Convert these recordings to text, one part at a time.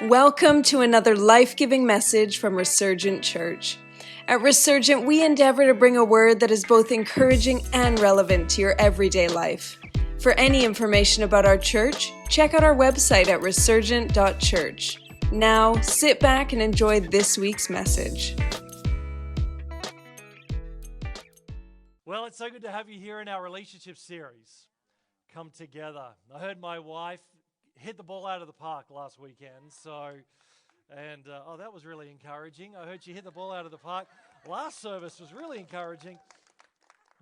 Welcome to another life-giving message from Resurgent Church. At Resurgent, we endeavor to bring a word that is both encouraging and relevant to your everyday life. For any information about our church, check out our website at resurgent.church. Now, sit back and enjoy this week's message. Well, it's so good to have you here in our relationship series, Come Together. I heard my wife hit the ball out of the park last weekend, that was really encouraging. I heard she hit the ball out of the park. Last service was really encouraging.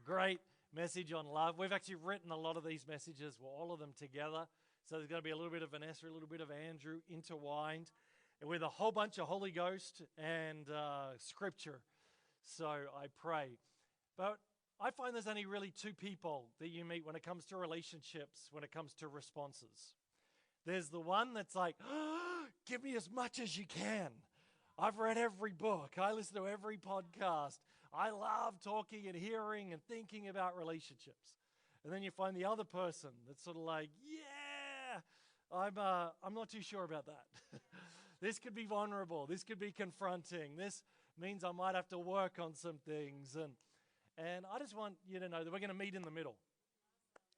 Great message on love. We've actually written a lot of these messages, all of them together. So there's going to be a little bit of Vanessa, a little bit of Andrew intertwined with a whole bunch of Holy Ghost and Scripture. So I pray. But I find there's only really two people that you meet when it comes to relationships, when it comes to responses. There's the one that's like, give me as much as you can. I've read every book. I listen to every podcast. I love talking and hearing and thinking about relationships. And then you find the other person that's sort of like, yeah, I'm not too sure about that. This could be vulnerable. This could be confronting. This means I might have to work on some things. And I just want you to know that we're going to meet in the middle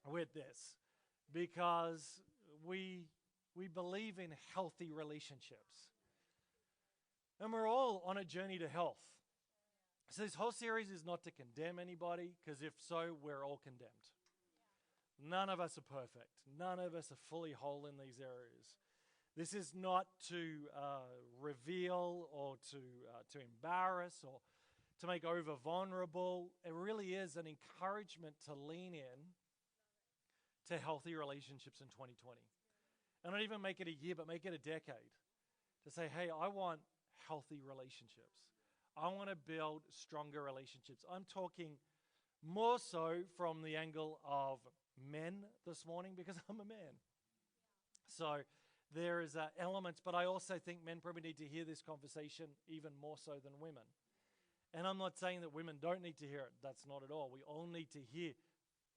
with this because we believe in healthy relationships. And we're all on a journey to health. So this whole series is not to condemn anybody, because if so, we're all condemned. None of us are perfect. None of us are fully whole in these areas. This is not to reveal or to embarrass or to make over vulnerable. It really is an encouragement to lean in to healthy relationships in 2020. And not even make it a year, but make it a decade. To say, hey, I want healthy relationships. I want to build stronger relationships. I'm talking more so from the angle of men this morning because I'm a man. So there is elements, but I also think men probably need to hear this conversation even more so than women. And I'm not saying that women don't need to hear it. That's not at all. We all need to hear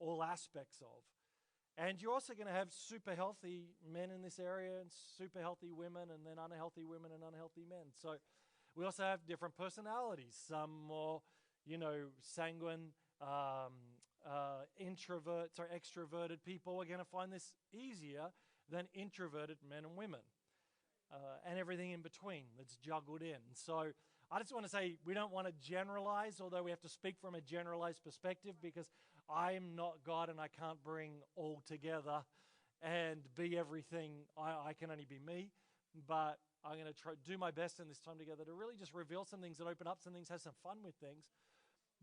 all aspects of. And you're also going to have super healthy men in this area and super healthy women and then unhealthy women and unhealthy men. So we also have different personalities. Some more, sanguine, extroverted people are going to find this easier than introverted men and women. And everything in between that's juggled in. So I just want to say we don't want to generalize, although we have to speak from a generalized perspective because I'm not God and I can't bring all together and be everything. I can only be me, but I'm going to try do my best in this time together to really just reveal some things and open up some things, have some fun with things,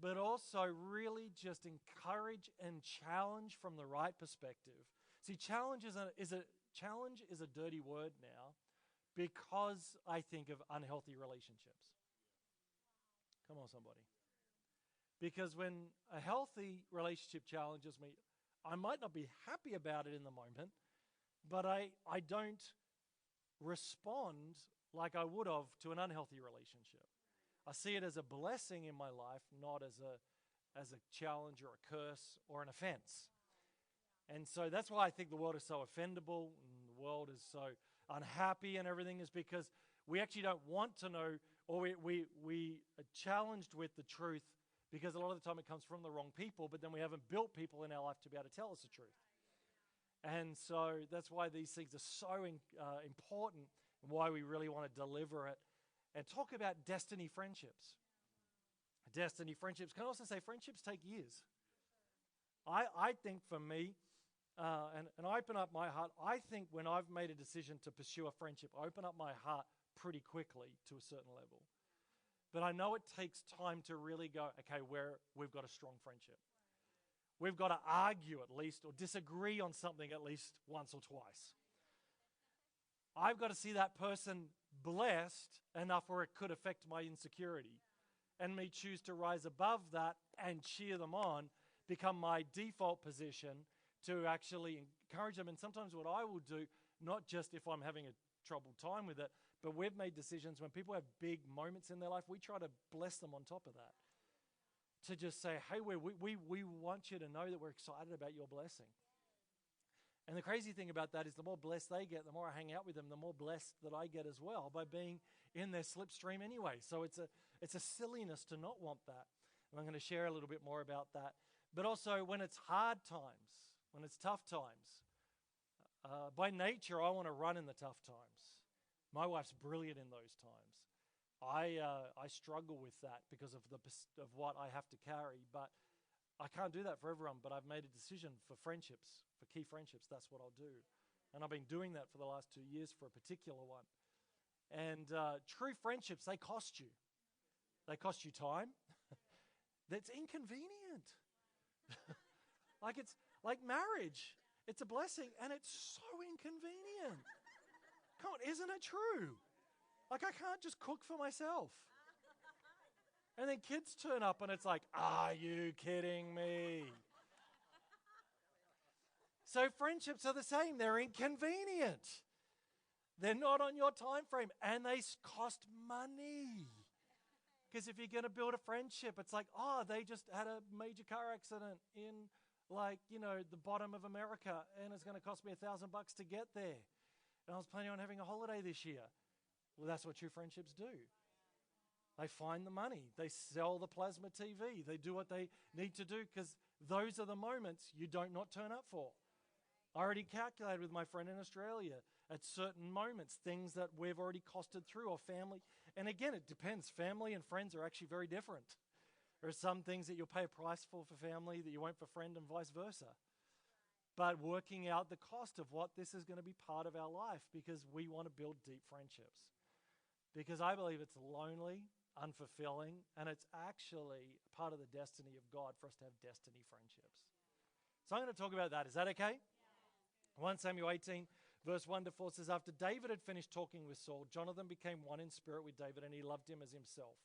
but also really just encourage and challenge from the right perspective. See, challenge is a dirty word now because I think of unhealthy relationships. Come on, somebody. Because when a healthy relationship challenges me, I might not be happy about it in the moment, but I don't respond like I would have to an unhealthy relationship. I see it as a blessing in my life, not as a challenge or a curse or an offense. And so that's why I think the world is so offendable and the world is so unhappy and everything, is because we actually don't want to know, or we are challenged with the truth because a lot of the time it comes from the wrong people, but then we haven't built people in our life to be able to tell us the truth. And so that's why these things are so important and why we really want to deliver it and talk about destiny friendships. Destiny friendships. Can I also say friendships take years? I think for me, and I open up my heart, I think when I've made a decision to pursue a friendship, I open up my heart pretty quickly to a certain level. But I know it takes time to really go, okay, we've got a strong friendship. We've got to argue at least or disagree on something at least once or twice. I've got to see that person blessed enough where it could affect my insecurity and me choose to rise above that and cheer them on, become my default position to actually encourage them. And sometimes what I will do, not just if I'm having a troubled time with it, but we've made decisions when people have big moments in their life, we try to bless them on top of that. To just say, hey, we want you to know that we're excited about your blessing. And the crazy thing about that is the more blessed they get, the more I hang out with them, the more blessed that I get as well by being in their slipstream anyway. So it's a silliness to not want that. And I'm going to share a little bit more about that. But also when it's hard times, when it's tough times, by nature, I want to run in the tough times. My wife's brilliant in those times. I struggle with that because of what I have to carry, but I can't do that for everyone. But I've made a decision for friendships, for key friendships. That's what I'll do, and I've been doing that for the last 2 years for a particular one. And true friendships, they cost you. They cost you time. That's inconvenient. It's like marriage. It's a blessing, and it's so inconvenient. Come on, isn't it true? I can't just cook for myself. And then kids turn up, and it's like, are you kidding me? So friendships are the same. They're inconvenient. They're not on your time frame, and they cost money. Because if you're going to build a friendship, it's like, they just had a major car accident in, the bottom of America, and it's going to cost me $1,000 to get there. And I was planning on having a holiday this year. Well, that's what true friendships do. They find the money. They sell the plasma TV. They do what they need to do because those are the moments you don't not turn up for. I already calculated with my friend in Australia at certain moments, things that we've already costed through, or family. And again, it depends. Family and friends are actually very different. There are some things that you'll pay a price for family that you won't for friend, and vice versa. But working out the cost of what this is going to be part of our life, because we want to build deep friendships. Because I believe it's lonely, unfulfilling, and it's actually part of the destiny of God for us to have destiny friendships. So I'm going to talk about that. Is that okay? 1 Samuel 18, verse 1 to 4 says, after David had finished talking with Saul, Jonathan became one in spirit with David, and he loved him as himself.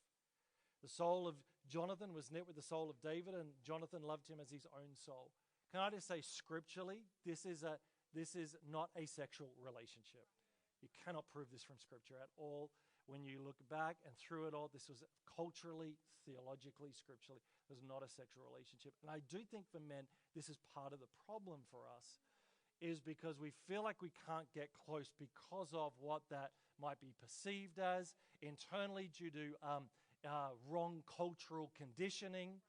The soul of Jonathan was knit with the soul of David, and Jonathan loved him as his own soul. Can I just say, scripturally, this is not a sexual relationship. You cannot prove this from Scripture at all. When you look back and through it all, this was culturally, theologically, scripturally, it was not a sexual relationship. And I do think for men, this is part of the problem for us, is because we feel like we can't get close because of what that might be perceived as internally due to wrong cultural conditioning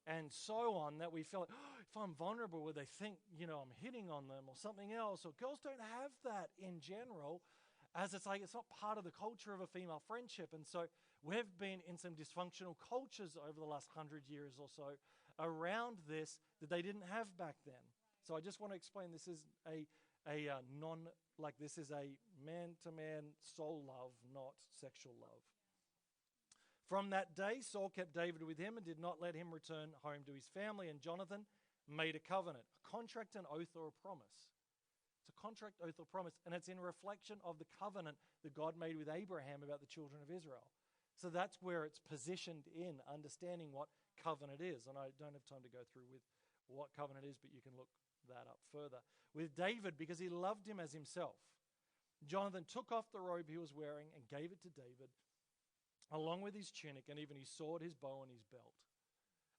and so on, that we feel like, if I'm vulnerable, will they think, I'm hitting on them or something else? Or girls don't have that in general, as it's not part of the culture of a female friendship. And so we've been in some dysfunctional cultures over the last 100 years or so around this that they didn't have back then. So I just want to explain, this is this is a man-to-man soul love, not sexual love. From that day, Saul kept David with him and did not let him return home to his family. And Jonathan made a covenant, a contract, an oath, or a promise. It's a contract, oath, or promise, and it's in reflection of the covenant that God made with Abraham about the children of Israel. So that's where it's positioned in understanding what covenant is. And I don't have time to go through with what covenant is, but you can look that up further. With David, because he loved him as himself, Jonathan took off the robe he was wearing and gave it to David, along with his tunic and even his sword, his bow, and his belt.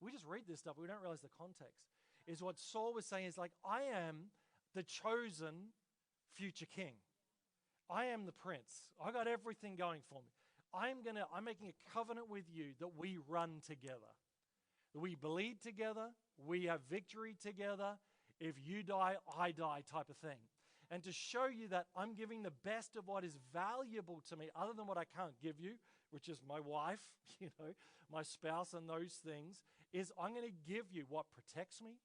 We just read this stuff, but we don't realize the context. Is what Saul was saying is I am the chosen future king. I am the prince. I got everything going for me. I'm making a covenant with you that we run together. That we bleed together. We have victory together. If you die, I die type of thing. And to show you that I'm giving the best of what is valuable to me, other than what I can't give you, which is my wife, my spouse and those things, is I'm going to give you what protects me,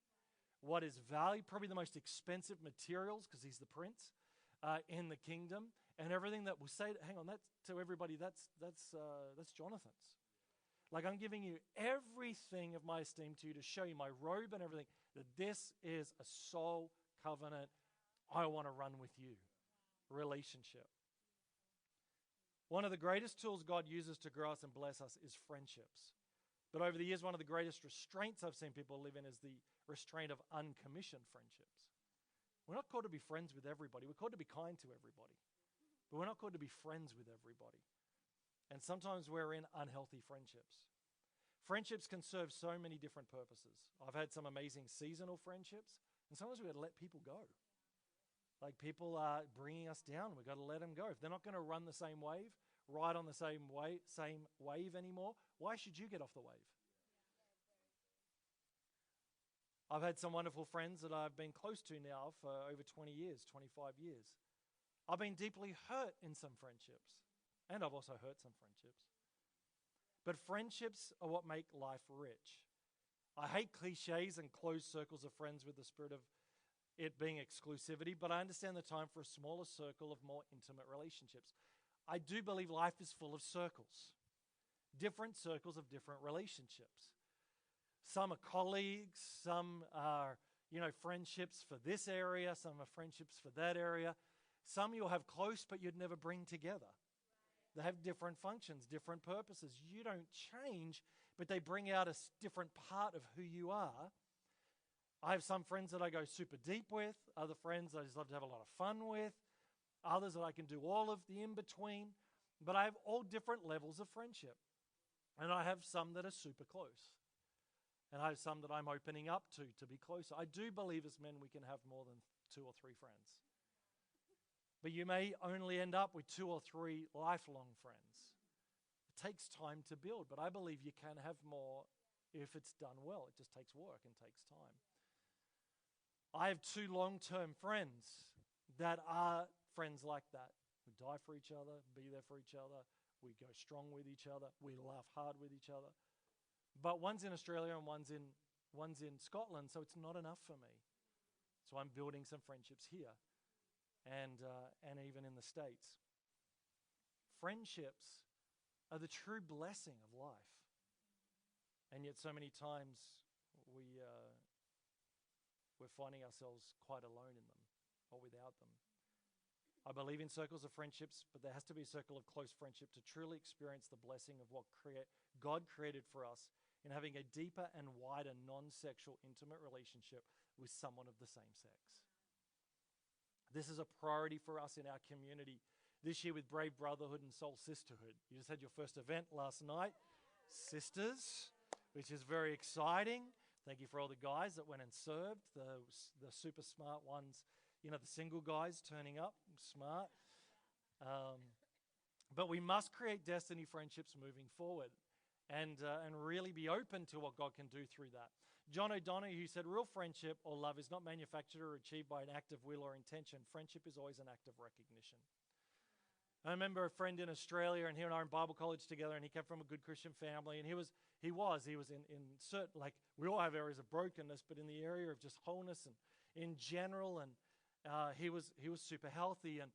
what is valued, probably the most expensive materials, because he's the prince in the kingdom, and everything that will say, hang on, that's to everybody, that's Jonathan's. I'm giving you everything of my esteem to you to show you my robe and everything, that this is a soul covenant. I want to run with you. Relationship. One of the greatest tools God uses to grow us and bless us is friendships. But over the years, one of the greatest restraints I've seen people live in is the restraint of uncommissioned friendships. We're not called to be friends with everybody. We're called to be kind to everybody. But we're not called to be friends with everybody. And sometimes we're in unhealthy friendships. Friendships can serve so many different purposes. I've had some amazing seasonal friendships, and sometimes we got to let people go. Like people are bringing us down. We've got to let them go. If they're not going to run the same wave, ride on the same wave anymore, why should you get off the wave? I've had some wonderful friends that I've been close to now for over 20 years, 25 years. I've been deeply hurt in some friendships, and I've also hurt some friendships. But friendships are what make life rich. I hate cliches and closed circles of friends with the spirit of it being exclusivity, but I understand the time for a smaller circle of more intimate relationships. I do believe life is full of circles, different circles of different relationships. Some are colleagues, some are, friendships for this area, some are friendships for that area. Some you'll have close, but you'd never bring together. They have different functions, different purposes. You don't change, but they bring out a different part of who you are. I have some friends that I go super deep with, other friends I just love to have a lot of fun with, others that I can do all of the in-between, but I have all different levels of friendship. And I have some that are super close. And I have some that I'm opening up to be closer. I do believe as men we can have more than 2 or 3 friends. But you may only end up with 2 or 3 lifelong friends. It takes time to build, but I believe you can have more if it's done well. It just takes work and takes time. I have 2 long-term friends that are friends like that. We die for each other, be there for each other. We go strong with each other. We laugh hard with each other. But one's in Australia and one's in Scotland, so it's not enough for me. So I'm building some friendships here and even in the States. Friendships are the true blessing of life. And yet so many times we're finding ourselves quite alone in them or without them. I believe in circles of friendships, but there has to be a circle of close friendship to truly experience the blessing of what God created for us in having a deeper and wider non-sexual intimate relationship with someone of the same sex. This is a priority for us in our community this year with Brave Brotherhood and Soul Sisterhood. You just had your first event last night, Sisters, which is very exciting. Thank you for all the guys that went and served, the super smart ones, the single guys turning up, smart. But we must create destiny friendships moving forward and really be open to what God can do through that. John O'Donoghue said, real friendship or love is not manufactured or achieved by an act of will or intention. Friendship is always an act of recognition. I remember a friend in Australia, and he and I were in Bible college together, and he came from a good Christian family, and he was in certain, like, we all have areas of brokenness, but in the area of just wholeness and in general, and he was super healthy, and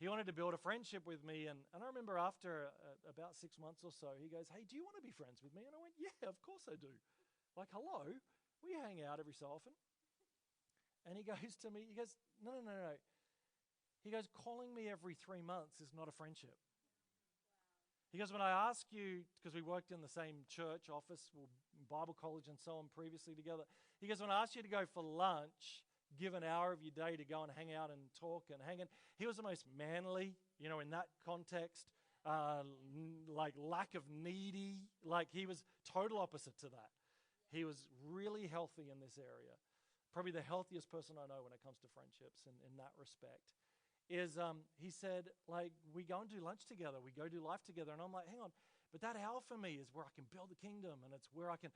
he wanted to build a friendship with me, and I remember after about 6 months or so, he goes, hey, do you want to be friends with me? And I went, yeah, of course I do. Like, hello, we hang out every so often. And he goes to me, he goes, no. He goes, calling me every 3 months is not a friendship. He goes, when I ask you, because we worked in the same church office, Bible college and so on previously together, he goes, when I asked you to go for lunch, give an hour of your day to go and hang out and talk and hang in. He was the most manly, in that context, like lack of needy, like he was total opposite to that. He was really healthy in this area. Probably the healthiest person I know when it comes to friendships in that respect. Is he said, like, we go and do lunch together, we go do life together, and I'm like, hang on, but that hour for me is where I can build the kingdom, and it's where I can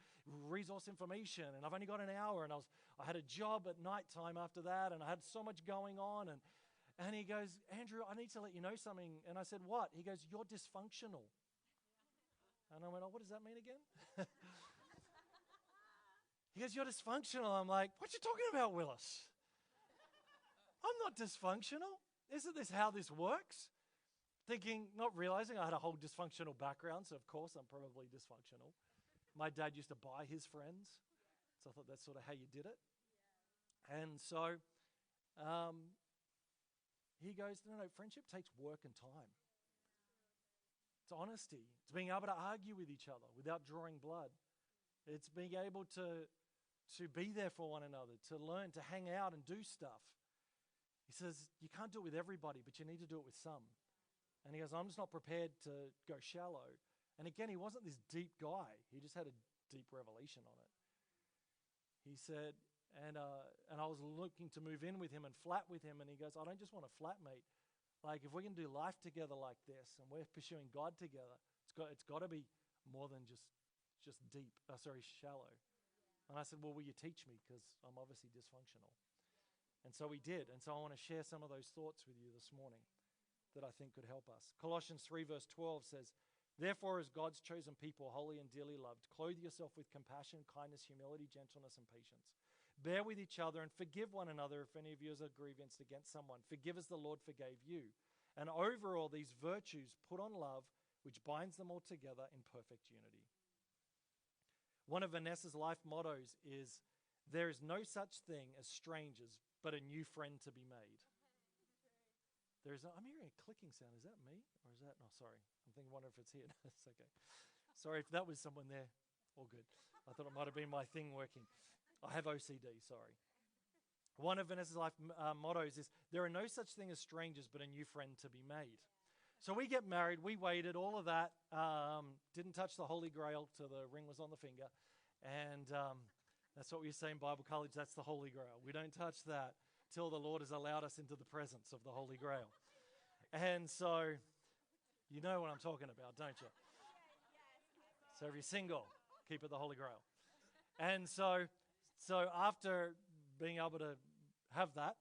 resource information, and I've only got an hour, and I had a job at nighttime after that, and I had so much going on, and he goes, Andrew, I need to let you know something, and I said, what? He goes, you're dysfunctional. And I went, oh, what does that mean again? He goes, you're dysfunctional. I'm like, what you talking about, Willis? I'm not dysfunctional. Isn't this how this works? Thinking, not realizing I had a whole dysfunctional background, so of course I'm probably dysfunctional. My dad used to buy his friends, so I thought that's sort of how you did it. Yeah. And so he goes, no, friendship takes work and time. It's honesty. It's being able to argue with each other without drawing blood. It's being able to be there for one another, to learn, to hang out and do stuff. He says, you can't do it with everybody, but you need to do it with some. And he goes, I'm just not prepared to go shallow. And again, he wasn't this deep guy. He just had a deep revelation on it. He said, and I was looking to move in with him and flat with him, and he goes, I don't just want a flatmate. Like, if we can do life together like this, and we're pursuing God together, it's got to be more than just shallow. And I said, well, will you teach me? Because I'm obviously dysfunctional. And so we did. And so I want to share some of those thoughts with you this morning that I think could help us. Colossians 3 verse 12 says, therefore, as God's chosen people, holy and dearly loved, clothe yourself with compassion, kindness, humility, gentleness, and patience. Bear with each other and forgive one another if any of you has a grievance against someone. Forgive as the Lord forgave you. And over all these virtues, put on love, which binds them all together in perfect unity. One of Vanessa's life mottos is, there is no such thing as strangers, but a new friend to be made. I'm hearing a clicking sound. Is that me? Or is that, no, sorry. I'm wondering if it's here. It's okay. Sorry if that was someone there. All good. I thought it might have been my thing working. I have OCD, sorry. One of Vanessa's life mottos is, there are no such thing as strangers, but a new friend to be made. So we get married, we waited, all of that, didn't touch the Holy Grail till the ring was on the finger. And that's what we say in Bible college, that's the Holy Grail. We don't touch that till the Lord has allowed us into the presence of the Holy Grail. And so, you know what I'm talking about, don't you? So if you're single, keep it the Holy Grail. And so after being able to have that,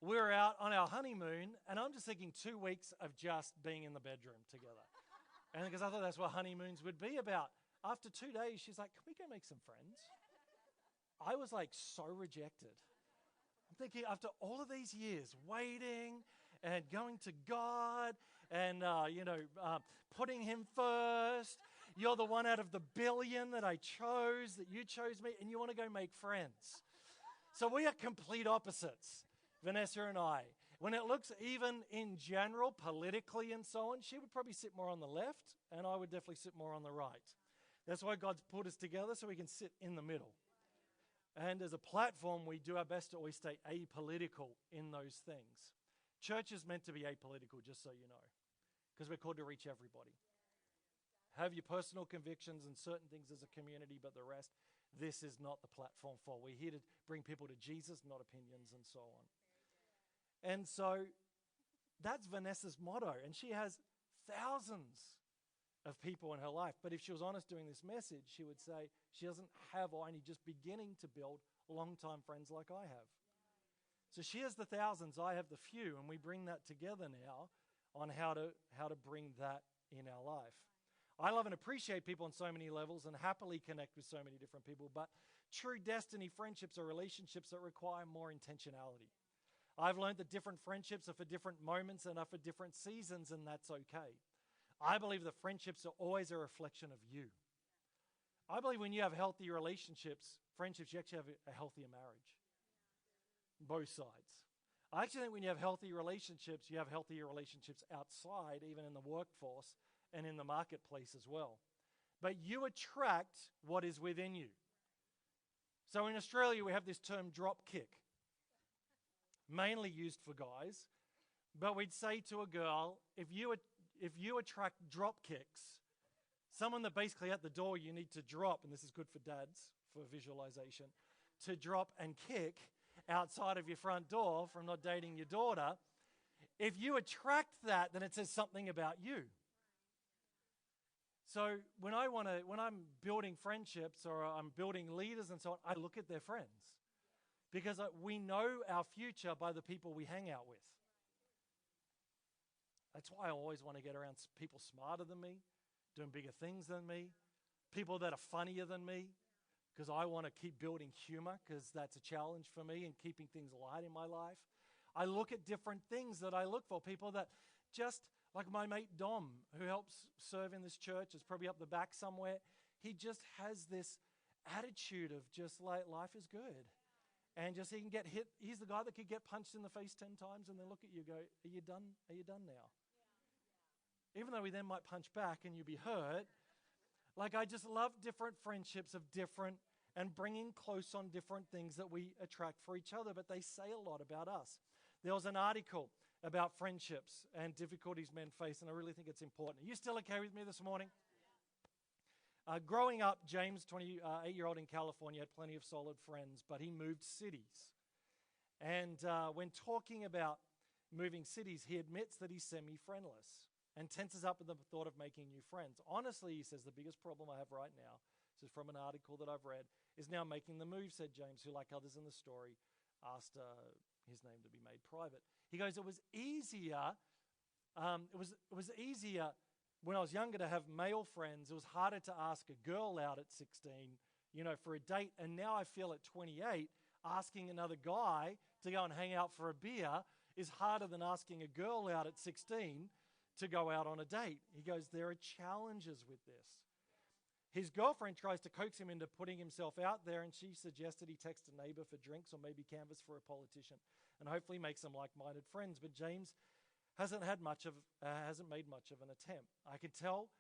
we're out on our honeymoon, and I'm just thinking 2 weeks of just being in the bedroom together. And because I thought that's what honeymoons would be about. After 2 days, she's like, can we go make some friends? I was like so rejected. I'm thinking after all of these years waiting and going to God and, putting him first, you're the one out of the billion that I chose, that you chose me, and you want to go make friends. So we are complete opposites, Vanessa and I. When it looks even in general, politically and so on, she would probably sit more on the left, and I would definitely sit more on the right. That's why God's put us together, so we can sit in the middle. And as a platform, we do our best to always stay apolitical in those things. Church is meant to be apolitical, just so you know, because we're called to reach everybody. Have your personal convictions and certain things as a community, but the rest, this is not the platform for. We're here to bring people to Jesus, not opinions and so on. And so that's Vanessa's motto, and she has thousands of people in her life. But if she was honest doing this message, she would say she doesn't have or only just beginning to build long-time friends like I have. So she has the thousands, I have the few, and we bring that together now on how to bring that in our life. I love and appreciate people on so many levels and happily connect with so many different people, but true destiny friendships are relationships that require more intentionality. I've learned that different friendships are for different moments and are for different seasons, and that's okay. I believe that friendships are always a reflection of you. I believe when you have healthy relationships, friendships, you actually have a healthier marriage. Both sides. I actually think when you have healthy relationships, you have healthier relationships outside, even in the workforce and in the marketplace as well. But you attract what is within you. So in Australia, we have this term drop kick, mainly used for guys. But we'd say to a girl, if you attract drop kicks, someone that basically at the door you need to drop, and this is good for dads, for visualization, to drop and kick outside of your front door from not dating your daughter, if you attract that, then it says something about you. So when I'm building friendships or I'm building leaders and so on, I look at their friends. Because we know our future by the people we hang out with. That's why I always want to get around people smarter than me, doing bigger things than me, people that are funnier than me, because I want to keep building humor, because that's a challenge for me, and keeping things light in my life. I look at different things that I look for, people that just, like my mate Dom, who helps serve in this church, is probably up the back somewhere. He just has this attitude of just like life is good. And just he can get hit. He's the guy that could get punched in the face 10 times and then look at you and go, are you done? Are you done now? Even though we then might punch back and you be hurt. Like, I just love different friendships of different and bringing close on different things that we attract for each other, but they say a lot about us. There was an article about friendships and difficulties men face, and I really think it's important. Are you still okay with me this morning? Growing up, James, 28-year-old in California, had plenty of solid friends, but he moved cities. And when talking about moving cities, he admits that he's semi-friendless and tenses up at the thought of making new friends. Honestly, he says, the biggest problem I have right now, this is from an article that I've read, is now making the move, said James, who, like others in the story, asked his name to be made private. He goes, it was easier when I was younger to have male friends. It was harder to ask a girl out at 16, for a date. And now I feel at 28, asking another guy to go and hang out for a beer is harder than asking a girl out at 16 to go out on a date. He goes, there are challenges with this. His girlfriend tries to coax him into putting himself out there, and she suggested he text a neighbor for drinks or maybe canvass for a politician and hopefully make some like-minded friends. But James hasn't made much of an attempt. I can tell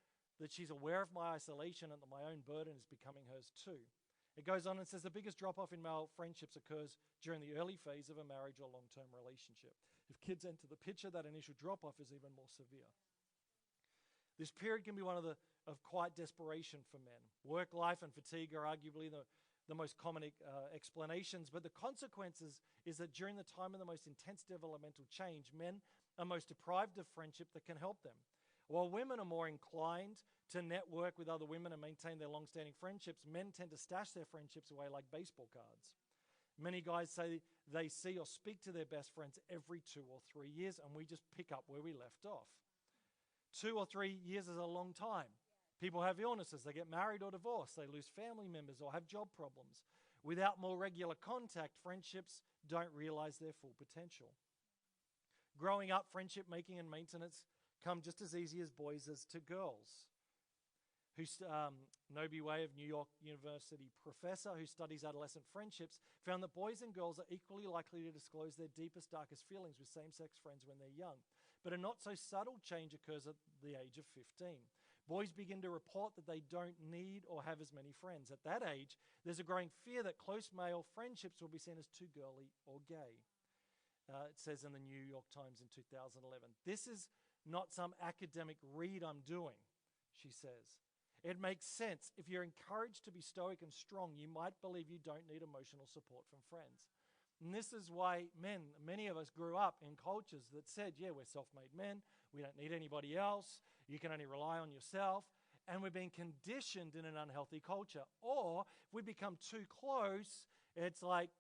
that she's aware of my isolation and that my own burden is becoming hers too. It goes on and says the biggest drop-off in male friendships occurs during the early phase of a marriage or long-term relationship. If kids enter the picture, that initial drop-off is even more severe. This period can be one of quite desperation for men. Work life and fatigue are arguably the most common explanations, but the consequences is that during the time of the most intense developmental change, men are most deprived of friendship that can help them. While women are more inclined to network with other women and maintain their long-standing friendships, men tend to stash their friendships away like baseball cards. Many guys say they see or speak to their best friends every 2 or 3 years, and we just pick up where we left off. 2 or 3 years is a long time. People have illnesses, they get married or divorced, they lose family members or have job problems. Without more regular contact, friendships don't realize their full potential. Growing up, friendship making and maintenance come just as easy as boys as to girls. Nobi Way of New York University professor who studies adolescent friendships found that boys and girls are equally likely to disclose their deepest, darkest feelings with same-sex friends when they're young. But a not so subtle change occurs at the age of 15. Boys begin to report that they don't need or have as many friends. At that age, there's a growing fear that close male friendships will be seen as too girly or gay. It says in the New York Times in 2011. This is not some academic read I'm doing, she says. It makes sense. If you're encouraged to be stoic and strong, you might believe you don't need emotional support from friends. And this is why many of us grew up in cultures that said, yeah, we're self-made men, we don't need anybody else, you can only rely on yourself, and we're being conditioned in an unhealthy culture. Or if we become too close, it's like,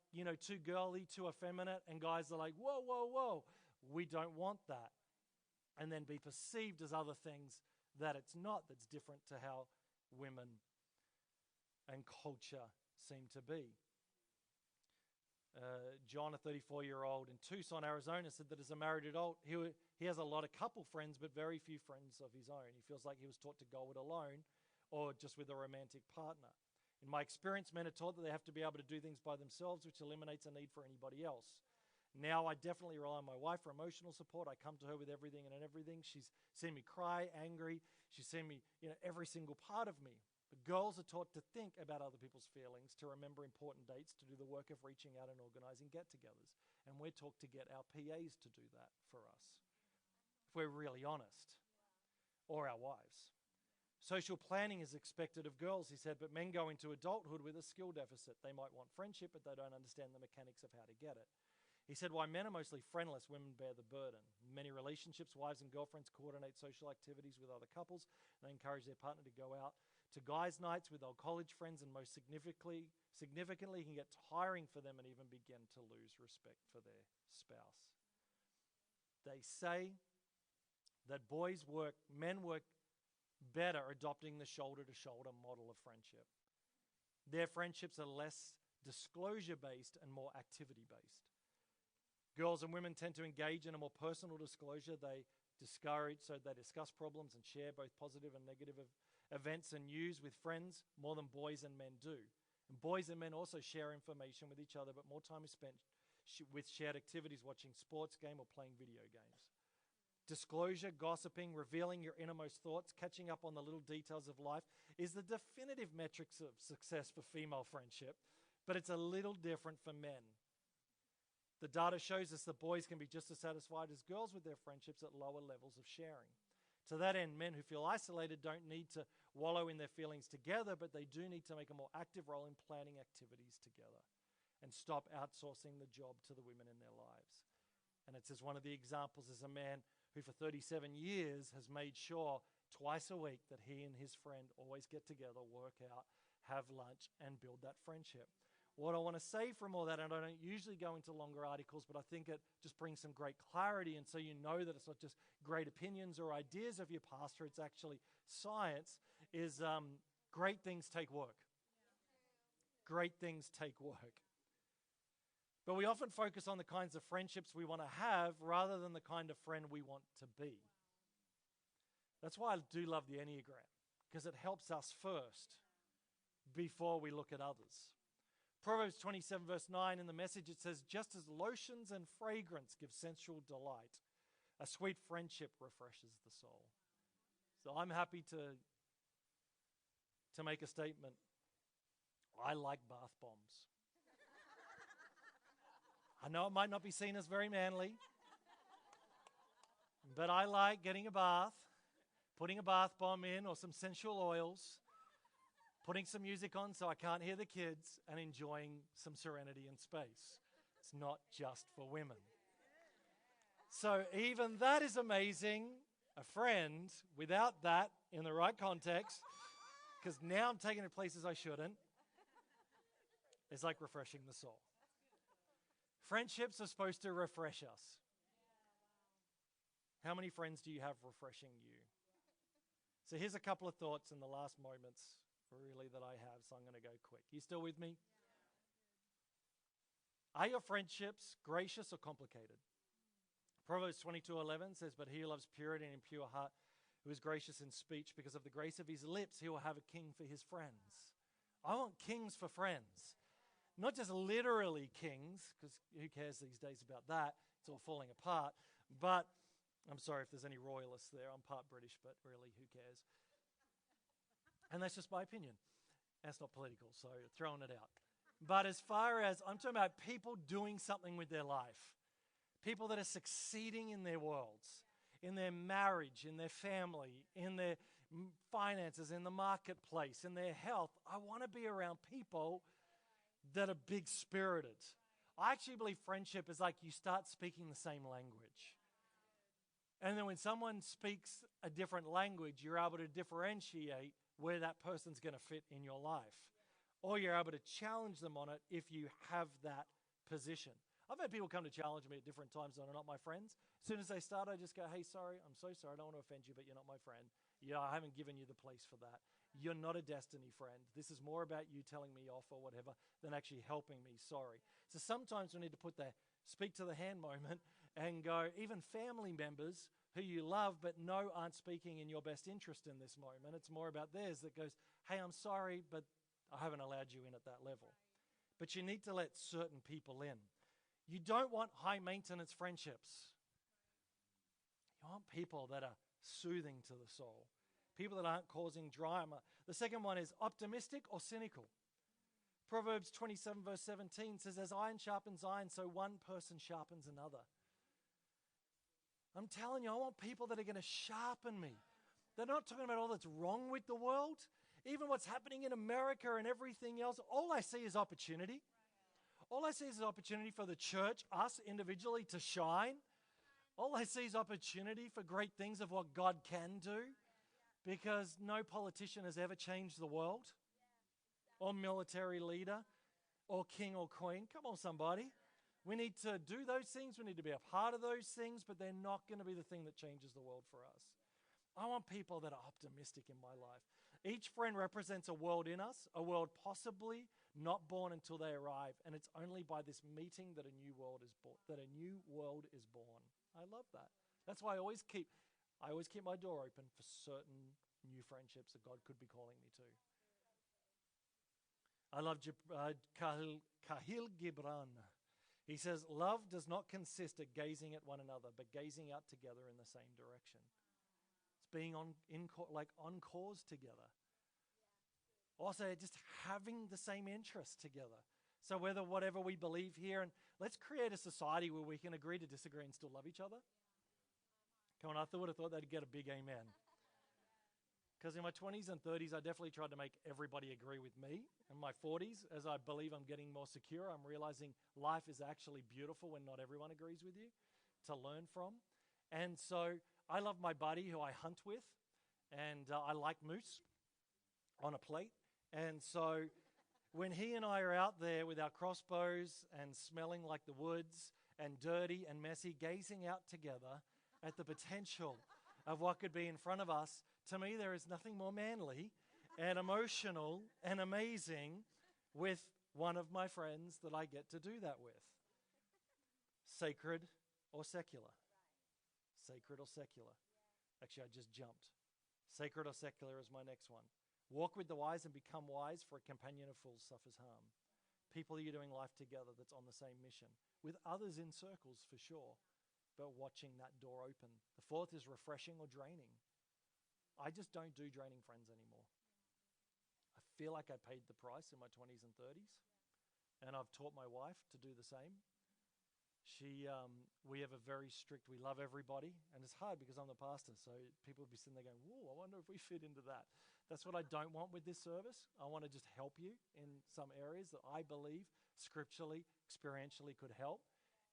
too girly, too effeminate, and guys are like, whoa, whoa, whoa, we don't want that. And then be perceived as other things that it's not, that's different to how women and culture seem to be. John, a 34-year-old in Tucson, Arizona, said that as a married adult, he has a lot of couple friends, but very few friends of his own. He feels like he was taught to go it alone or just with a romantic partner. In my experience, men are taught that they have to be able to do things by themselves, which eliminates a need for anybody else. Now I definitely rely on my wife for emotional support. I come to her with everything and everything. She's seen me cry, angry. She's seen me, every single part of me. But girls are taught to think about other people's feelings, to remember important dates, to do the work of reaching out and organizing get-togethers. And we're taught to get our PAs to do that for us, if we're really honest, or our wives. Social planning is expected of girls, he said, but men go into adulthood with a skill deficit. They might want friendship, but they don't understand the mechanics of how to get it. He said, why men are mostly friendless, women bear the burden. In many relationships, wives and girlfriends coordinate social activities with other couples. They encourage their partner to go out to guys' nights with old college friends, and most significantly can get tiring for them and even begin to lose respect for their spouse. They say that men work better adopting the shoulder-to-shoulder model of friendship. Their friendships are less disclosure-based and more activity-based. Girls and women tend to engage in a more personal disclosure. They discuss problems and share both positive and negative events and news with friends more than boys and men do. And boys and men also share information with each other, but more time is spent with shared activities, watching sports game or playing video games. Disclosure, gossiping, revealing your innermost thoughts, catching up on the little details of life is the definitive metrics of success for female friendship, but it's a little different for men. The data shows us that boys can be just as satisfied as girls with their friendships at lower levels of sharing. To that end, men who feel isolated don't need to wallow in their feelings together, but they do need to make a more active role in planning activities together and stop outsourcing the job to the women in their lives. And it says one of the examples is a man who for 37 years has made sure twice a week that he and his friend always get together, work out, have lunch, and build that friendship. What I want to say from all that, and I don't usually go into longer articles, but I think it just brings some great clarity, and so you know that it's not just great opinions or ideas of your pastor, it's actually science, is great things take work. Great things take work. But we often focus on the kinds of friendships we want to have rather than the kind of friend we want to be. That's why I do love the Enneagram, because it helps us first before we look at others. Proverbs 27 verse 9 in the Message, it says, just as lotions and fragrance give sensual delight, a sweet friendship refreshes the soul. So I'm happy to make a statement. I like bath bombs. I know it might not be seen as very manly, but I like getting a bath, putting a bath bomb in or some sensual oils, putting some music on so I can't hear the kids, and enjoying some serenity and space. It's not just for women. So even that is amazing. A friend without that in the right context, because now I'm taking it places I shouldn't, is like refreshing the soul. Friendships are supposed to refresh us. How many friends do you have refreshing you? So here's a couple of thoughts in the last moments really that I have, so I'm going to go quick. You still with me? Are your friendships gracious or complicated? Proverbs 22:11 says, but he who loves purity and pure heart, who is gracious in speech, because of the grace of his lips, he will have a king for his friends. I want kings for friends. Not just literally kings, because who cares these days about that? It's all falling apart. But I'm sorry if there's any royalists there. I'm part British, but really, who cares? And that's just my opinion. That's not political, so throwing it out. But as far as I'm talking about people doing something with their life, people that are succeeding in their worlds, in their marriage, in their family, in their finances, in the marketplace, in their health. I want to be around people that are big-spirited. I actually believe friendship is like you start speaking the same language. And then when someone speaks a different language, you're able to differentiate where that person's going to fit in your life. Or you're able to challenge them on it if you have that position. I've had people come to challenge me at different times that are not my friends. As soon as they start, I just go, hey, sorry, I'm so sorry, I don't want to offend you, but you're not my friend. Yeah, I haven't given you the place for that. You're not a destiny friend. This is more about you telling me off or whatever than actually helping me. Sorry. So sometimes we need to put the speak to the hand moment and go, even family members who you love but know aren't speaking in your best interest in this moment. It's more about theirs that goes, hey, I'm sorry, but I haven't allowed you in at that level. But you need to let certain people in. You don't want high maintenance friendships. You want people that are soothing to the soul. People that aren't causing drama. The second one is optimistic or cynical. Proverbs 27 verse 17 says, as iron sharpens iron, so one person sharpens another. I'm telling you, I want people that are going to sharpen me. They're not talking about all that's wrong with the world. Even what's happening in America and everything else, all I see is opportunity. All I see is opportunity for the church, us individually, to shine. All I see is opportunity for great things of what God can do. Because no politician has ever changed the world, or military leader, or king or queen. Come on, somebody. We need to do those things. We need to be a part of those things, but they're not going to be the thing that changes the world for us. I want people that are optimistic in my life. Each friend represents a world in us, a world possibly not born until they arrive, and it's only by this meeting that a new world is born. I love that. That's why I always keep my door open for certain new friendships that God could be calling me to. I love Kahil Gibran. He says, love does not consist of gazing at one another, but gazing out together in the same direction. It's being on cause together. Also, just having the same interests together. So whatever we believe here, and let's create a society where we can agree to disagree and still love each other. Come on, I would have thought they'd get a big amen. Because in my 20s and 30s, I definitely tried to make everybody agree with me. In my 40s, as I believe I'm getting more secure, I'm realizing life is actually beautiful when not everyone agrees with you, to learn from. And so I love my buddy who I hunt with, and I like moose on a plate. And so when he and I are out there with our crossbows and smelling like the woods and dirty and messy, gazing out together at the potential of what could be in front of us, to me there is nothing more manly and emotional and amazing with one of my friends that I get to do that with. Sacred or secular? Sacred or secular? Actually, I just jumped. Sacred or secular is my next one. Walk with the wise and become wise, for a companion of fools suffers harm. People you're doing life together that's on the same mission, with others in circles for sure, but watching that door open. The fourth is refreshing or draining. I just don't do draining friends anymore. I feel like I paid the price in my 20s and 30s, and I've taught my wife to do the same. We have a very strict, we love everybody, and it's hard because I'm the pastor, so people will be sitting there going, whoa, I wonder if we fit into that. That's what I don't want with this service. I want to just help you in some areas that I believe scripturally, experientially could help,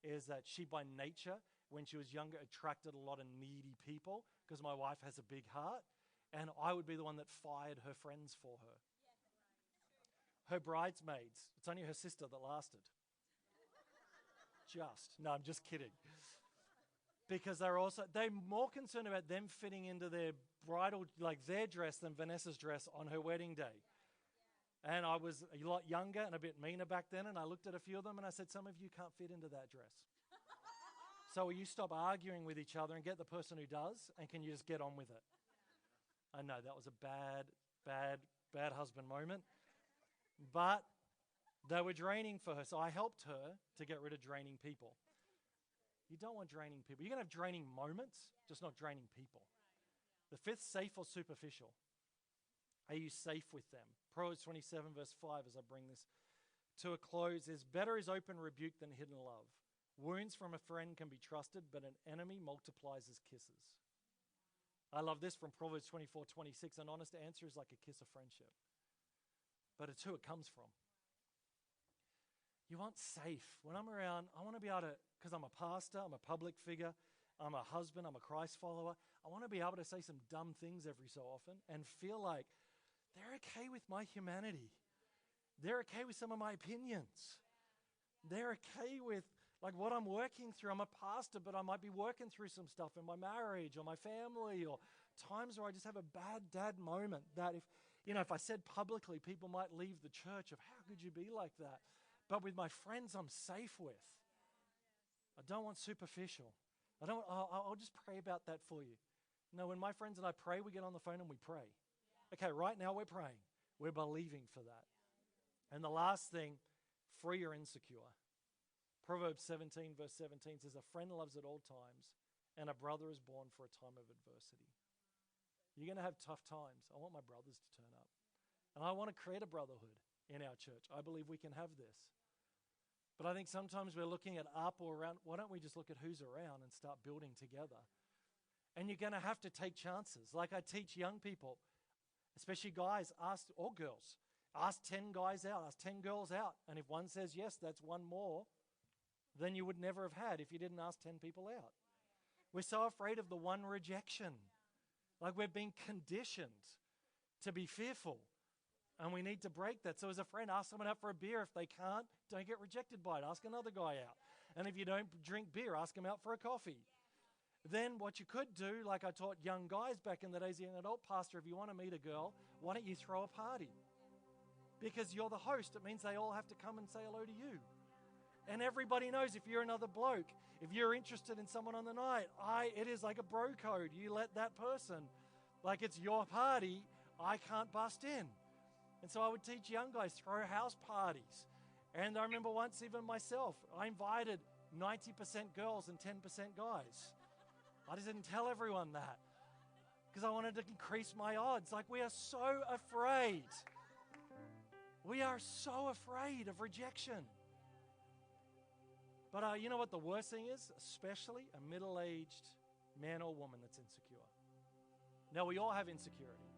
is that she by nature, when she was younger, attracted a lot of needy people because my wife has a big heart, and I would be the one that fired her friends for her. Her bridesmaids, it's only her sister that lasted. No, I'm just kidding. Because they're more concerned about them fitting into their bridal, like their dress, than Vanessa's dress on her wedding day. And I was a lot younger and a bit meaner back then, and I looked at a few of them and I said, some of you can't fit into that dress. So will you stop arguing with each other and get the person who does, and can you just get on with it? I know that was a bad husband moment. But they were draining for her, so I helped her to get rid of draining people. You don't want draining people. You're going to have draining moments, just not draining people. The fifth, safe or superficial. Are you safe with them? Proverbs 27 verse 5, as I bring this to a close, is better is open rebuke than hidden love. Wounds from a friend can be trusted, but an enemy multiplies his kisses. I love this from Proverbs 24:26. An honest answer is like a kiss of friendship. But it's who it comes from. You want safe. When I'm around, I want to be able to, because I'm a pastor, I'm a public figure, I'm a husband, I'm a Christ follower, I want to be able to say some dumb things every so often and feel like they're okay with my humanity. They're okay with some of my opinions. They're okay with like what I'm working through. I'm a pastor, but I might be working through some stuff in my marriage or my family, or times where I just have a bad dad moment that if I said publicly, people might leave the church of how could you be like that? But with my friends, I'm safe with. I don't want superficial. I'll just pray about that for you. No, when my friends and I pray, we get on the phone and we pray. Okay, right now we're praying. We're believing for that. And the last thing, free or insecure. Proverbs 17 verse 17 says, a friend loves at all times, and a brother is born for a time of adversity. You're going to have tough times. I want my brothers to turn up. And I want to create a brotherhood in our church. I believe we can have this. But I think sometimes we're looking at up or around. Why don't we just look at who's around and start building together? And you're going to have to take chances. Like I teach young people, especially guys, or girls, ask 10 guys out, ask 10 girls out. And if one says yes, that's one more than you would never have had if you didn't ask 10 people out. We're so afraid of the one rejection. Like we're being conditioned to be fearful. And we need to break that. So as a friend, ask someone out for a beer. If they can't, don't get rejected by it. Ask another guy out. And if you don't drink beer, ask them out for a coffee. Then what you could do, like I taught young guys back in the days, young adult pastor, if you want to meet a girl, why don't you throw a party? Because you're the host. It means they all have to come and say hello to you. And everybody knows if you're another bloke, if you're interested in someone on the night, it is like a bro code. You let that person, like it's your party, I can't bust in. And so I would teach young guys, throw house parties. And I remember once even myself, I invited 90% girls and 10% guys. I just didn't tell everyone that because I wanted to increase my odds. Like we are so afraid. We are so afraid of rejection. But you know what the worst thing is? Especially a middle-aged man or woman that's insecure. Now, we all have insecurity,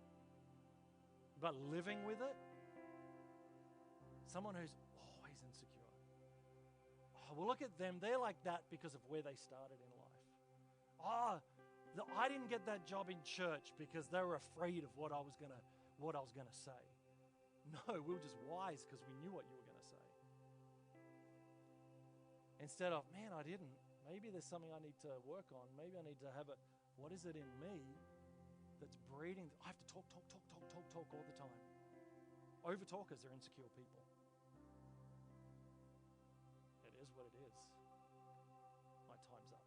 but living with it, someone who's always insecure, well, look at them. They're like that because of where they started in life. I didn't get that job in church because they were afraid of what I was gonna say. No, we were just wise because we knew what you were going to say. Instead of, man, I didn't. Maybe there's something I need to work on. Maybe I need to have what is it in me that's breeding? I have to talk all the time. Over-talkers are insecure people. It is what it is. My time's up.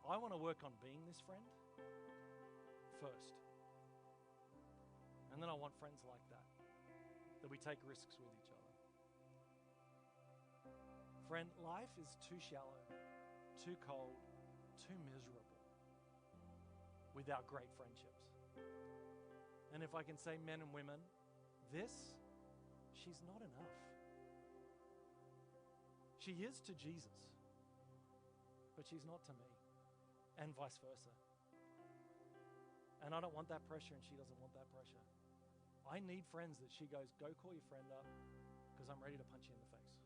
I want to work on being this friend first. And then I want friends like that we take risks with each other. Friend, life is too shallow, too cold, too miserable without great friendships. And if I can say, men and women, she's not enough. She is to Jesus, but she's not to me, and vice versa. And I don't want that pressure, and she doesn't want that pressure. I need friends that she goes, go call your friend up, because I'm ready to punch you in the face.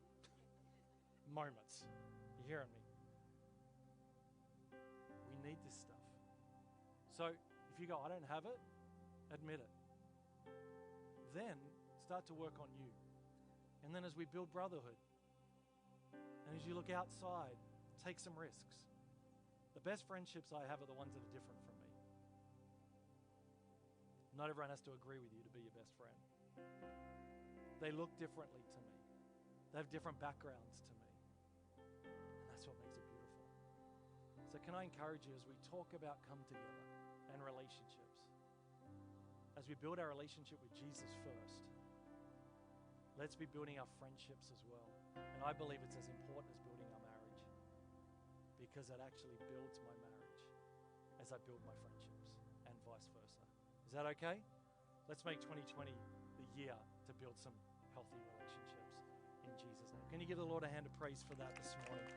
Moments. You hearing me? We need this stuff. So if you go, I don't have it, admit it. Then start to work on you. And then as we build brotherhood, and as you look outside, take some risks. The best friendships I have are the ones that are different from me. Not everyone has to agree with you to be your best friend. They look differently to me. They have different backgrounds to me. And that's what makes it beautiful. So can I encourage you as we talk about come together and relationships, as we build our relationship with Jesus first, let's be building our friendships as well. And I believe it's as important as building our marriage, because it actually builds my marriage as I build my friendships, and vice versa. Is that okay? Let's make 2020 the year to build some healthy relationships in Jesus' name. Can you give the Lord a hand of praise for that this morning?